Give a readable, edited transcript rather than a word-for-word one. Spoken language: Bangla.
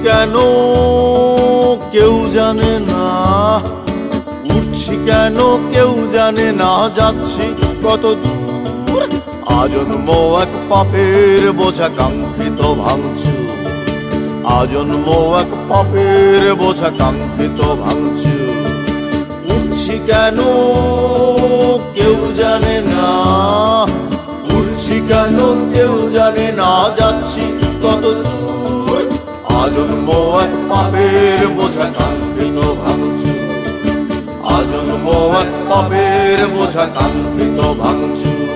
কেন কেউ জানে না, উঠছি কেন কেউ জানে না, যাচ্ছি কত দূর আজন্ম এক পাপের বোঝা কাঙ্ক্ষিত ভাঙচুর, আজন্ম এক পাপের বোঝা কাঙ্ক্ষিত ভাঙচুর। উঠছি কেন কেউ জানে না, উঠছি কেন কেউ জানে না, যাচ্ছি কত দূর আজন্ম এক পাপের বোঝা কাঙ্ক্ষিত ভাঙচুর, আজন্ম এক পাপের বোঝা কাঙ্ক্ষিত ভাঙচুর।